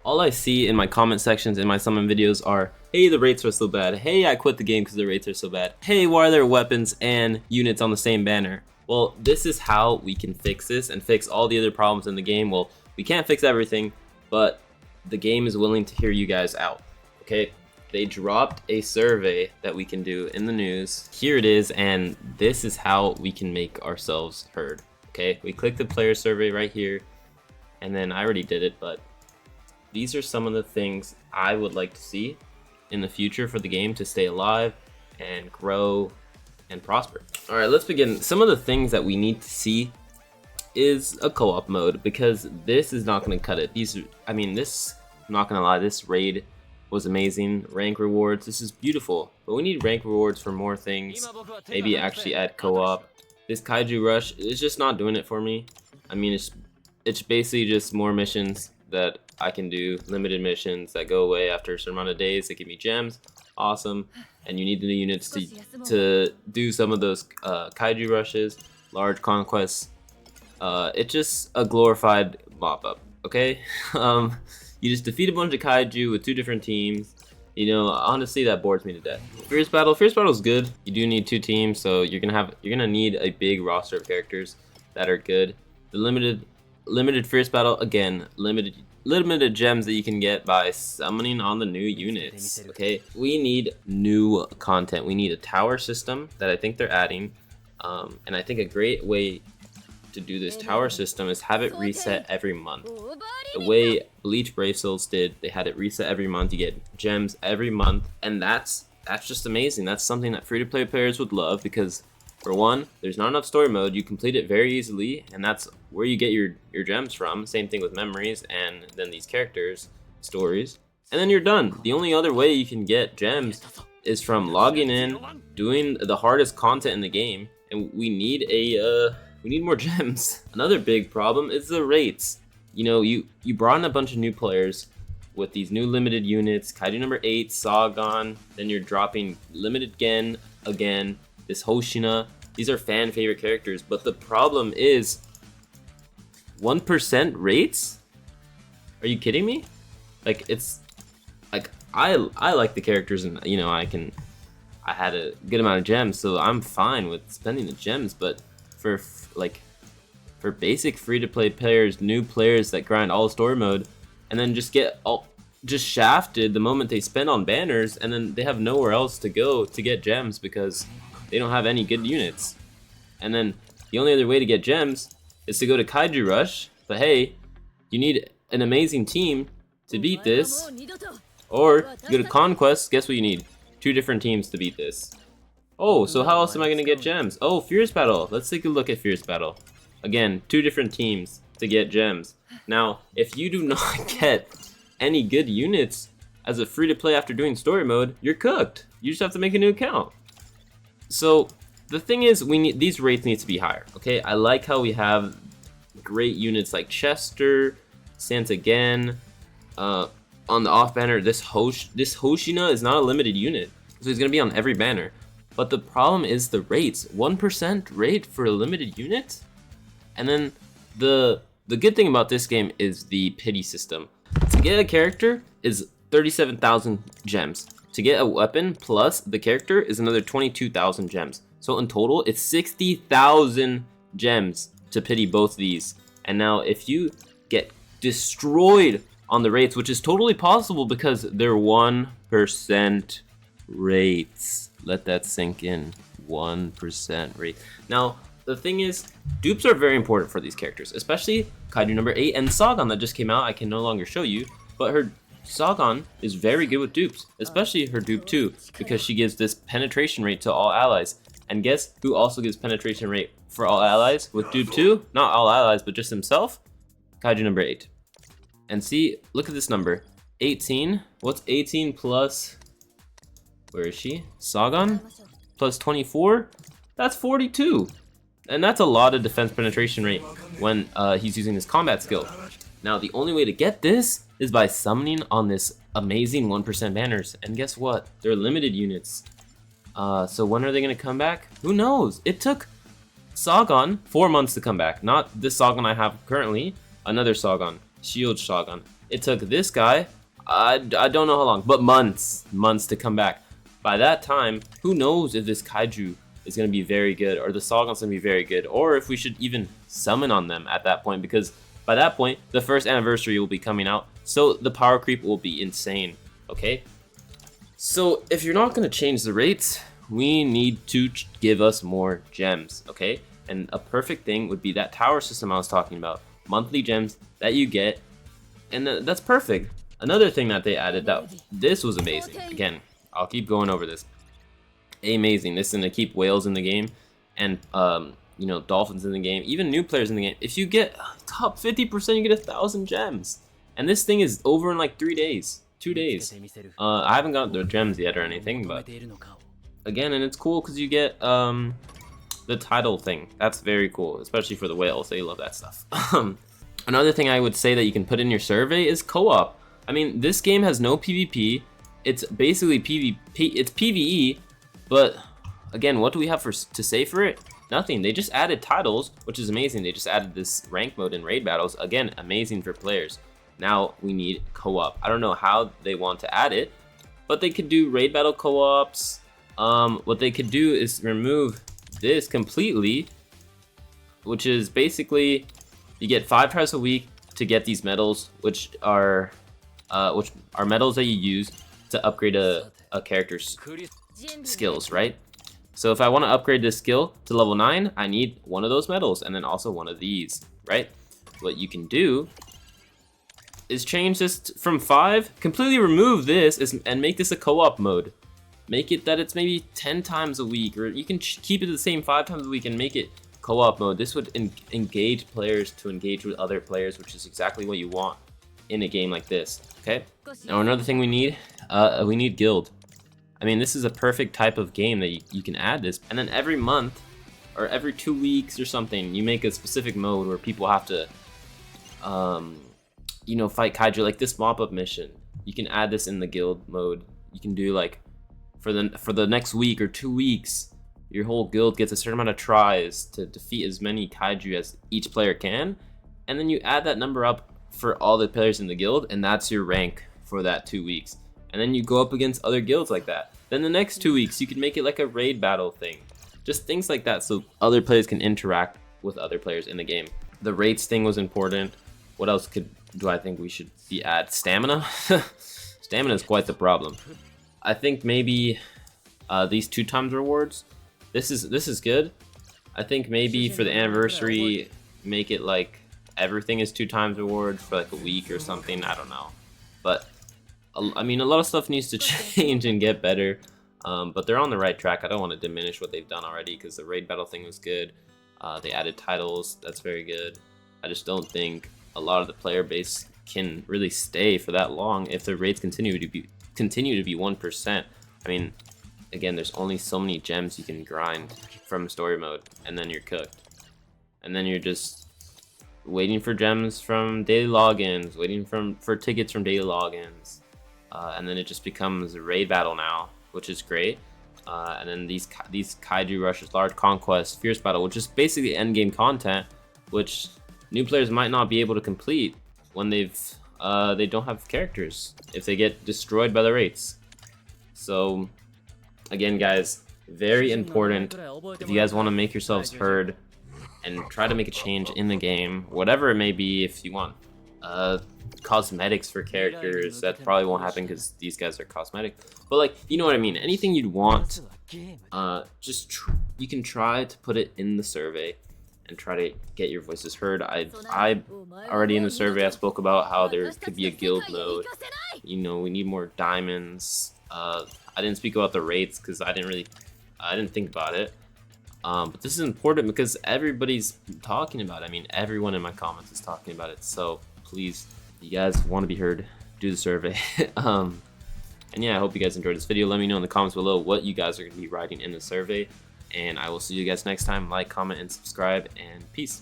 All I see in my comment sections in my summon videos are, hey, the rates are so bad. Hey, I quit the game because the rates are so bad. Hey, why are there weapons and units on the same banner? Well, this is how we can fix this and fix all the other problems in the game. Well, we can't fix everything, but the game is willing to hear you guys out, okay? They dropped a survey that we can do in the news. Here it is, and this is how we can make ourselves heard, okay? We click the player survey right here, and then I already did it, but these are some of the things I would like to see in the future for the game to stay alive and grow and prosper. All right, let's begin. Some of the things that we need to see is a co-op mode, because this is not going to cut it. I'm not going to lie, this raid was amazing. Rank rewards, this is beautiful, but we need rank rewards for more things. Maybe actually add co-op. This Kaiju rush is just not doing it for me. I mean, it's basically just more missions that I can do, limited missions that go away after a certain amount of days. They give me gems, awesome, and you need the units to do some of those Kaiju rushes, large conquests. It's just a glorified mop-up, okay? You just defeat a bunch of Kaiju with 2 different teams. You know, honestly, that bores me to death. Fierce battle is good. You do need 2 teams, so you're gonna need a big roster of characters that are good. The limited fierce battle, again, limited gems that you can get by summoning on the new units. Okay, we need new content. We need a tower system that I think they're adding, and I think a great way to do this tower system is have it reset every month. The way Bleach Brave Souls did, they had it reset every month. You get gems every month, and that's just amazing. That's something that free-to-play players would love, because for one, there's not enough story mode. You complete it very easily, and that's where you get your gems from. Same thing with memories and then these characters, stories, and then you're done. The only other way you can get gems is from logging in, doing the hardest content in the game, and we need more gems. Another big problem is the rates. You know, you brought in a bunch of new players with these new limited units, Kaiju number 8, Sagan, then you're dropping limited Gen again, this Hoshina. These are fan favorite characters, but the problem is 1% rates? Are you kidding me? Like, it's like I like the characters, and you know, I had a good amount of gems, so I'm fine with spending the gems, but for basic free-to-play players, new players that grind all story mode, and then just just shafted the moment they spend on banners, and then they have nowhere else to go to get gems because they don't have any good units. And then the only other way to get gems is to go to Kaiju Rush, but hey, you need an amazing team to beat this, or you go to Conquest. Guess what you need? 2 different teams to beat this. Oh, so how else am I going to get gems? Oh, Fierce Battle. Let's take a look at Fierce Battle. Again, 2 different teams to get gems. Now, if you do not get any good units as a free-to-play after doing story mode, you're cooked. You just have to make a new account. So, the thing is, these rates need to be higher, okay? I like how we have great units like Chester, Santa Gen, on the off banner. This Hoshina is not a limited unit, so he's going to be on every banner. But the problem is the rates. 1% rate for a limited unit? And then the good thing about this game is the pity system. To get a character is 37,000 gems. To get a weapon plus the character is another 22,000 gems. So in total, it's 60,000 gems to pity both these. And now if you get destroyed on the rates, which is totally possible because they're 1% rates. Let that sink in. 1% rate. Now, the thing is, dupes are very important for these characters, especially Kaiju number 8 and Sagan that just came out. I can no longer show you, but her Sagan is very good with dupes, especially her dupe 2, because she gives this penetration rate to all allies. And guess who also gives penetration rate for all allies with dupe 2? Not all allies, but just himself. Kaiju number 8. And see, look at this number. 18. What's 18 plus... Where is she? Sagan? Plus 24? That's 42. And that's a lot of defense penetration rate when he's using his combat skill. Now, the only way to get this is by summoning on this amazing 1% banners. And guess what? They're limited units. So when are they going to come back? Who knows? It took Sagan 4 months to come back. Not this Sagan I have currently. Another Sagan. Shield Sagan. It took this guy, I don't know how long, but months to come back. By that time, who knows if this Kaiju is going to be very good, or the Sawgon's going to be very good, or if we should even summon on them at that point, because by that point, the first anniversary will be coming out, so the power creep will be insane, okay? So if you're not going to change the rates, we need to give us more gems, okay? And a perfect thing would be that tower system I was talking about. Monthly gems that you get, and that's perfect. Another thing that they added, that this was amazing. Again, I'll keep going over this. Amazing. This is going to keep whales in the game, and you know, dolphins in the game, even new players in the game. If you get top 50%, you get 1,000 gems. And this thing is over in like 3 days. 2 days. I haven't got the gems yet or anything, but again, and it's cool because you get the title thing. That's very cool, especially for the whales. They love that stuff. Another thing I would say that you can put in your survey is co-op. I mean, this game has no PvP. It's basically PvP. It's PvE, but again, what do we have to say for it? Nothing. They just added titles, which is amazing. They just added this rank mode in raid battles. Again, amazing for players. Now we need co-op. I don't know how they want to add it, but they could do raid battle co-ops. What they could do is remove this completely, which is basically you get 5 tries a week to get these medals, which are medals that you use to upgrade a character's skills, right? So if I want to upgrade this skill to level 9, I need one of those medals and then also one of these, right? What you can do is change this from 5, completely remove this, and make this a co-op mode. Make it that it's maybe 10 times a week, or you can keep it the same 5 times a week and make it co-op mode. This would engage players to engage with other players, which is exactly what you want in a game like this, okay? Now another thing we need guild. I mean, this is a perfect type of game that you can add this, and then every month, or every 2 weeks or something, you make a specific mode where people have to, you know, fight Kaiju, like this mop-up mission. You can add this in the guild mode. You can do like, for the next week or 2 weeks, your whole guild gets a certain amount of tries to defeat as many Kaiju as each player can, and then you add that number up for all the players in the guild, and that's your rank for that 2 weeks. And then you go up against other guilds like that. Then the next 2 weeks, you can make it like a raid battle thing. Just things like that, so other players can interact with other players in the game. The rates thing was important. What else do I think we should add? Stamina? Stamina is quite the problem. I think maybe these 2 times rewards. This is good. I think maybe for the anniversary, make it like everything is 2 times rewards for like a week or something. I don't know, but I mean, a lot of stuff needs to change and get better, but they're on the right track. I don't want to diminish what they've done already, because the raid battle thing was good. They added titles. That's very good. I just don't think a lot of the player base can really stay for that long if the raids continue to be 1%. I mean, again, there's only so many gems you can grind from story mode, and then you're cooked. And then you're just waiting for gems from daily logins, waiting for tickets from daily logins. And then it just becomes a raid battle now, which is great. And then these Kaiju rushes, large conquest, fierce battle, which is basically end game content, which new players might not be able to complete when they don't have characters if they get destroyed by the raids. So again, guys, very important. If you guys want to make yourselves heard and try to make a change in the game, whatever it may be, if you want cosmetics for characters, that probably won't happen because these guys are cosmetic, but like, you know what I mean, anything you'd want, you can try to put it in the survey and try to get your voices heard. I already in the survey I spoke about how there could be a guild mode. You know, we need more diamonds. I didn't speak about the rates because I didn't think about it. But this is important because everybody's talking about it. I mean, everyone in my comments is talking about it. So please, you guys want to be heard, do the survey. And yeah, I hope you guys enjoyed this video. Let me know in the comments below what you guys are going to be writing in the survey. And I will see you guys next time. Like, comment, and subscribe, and peace.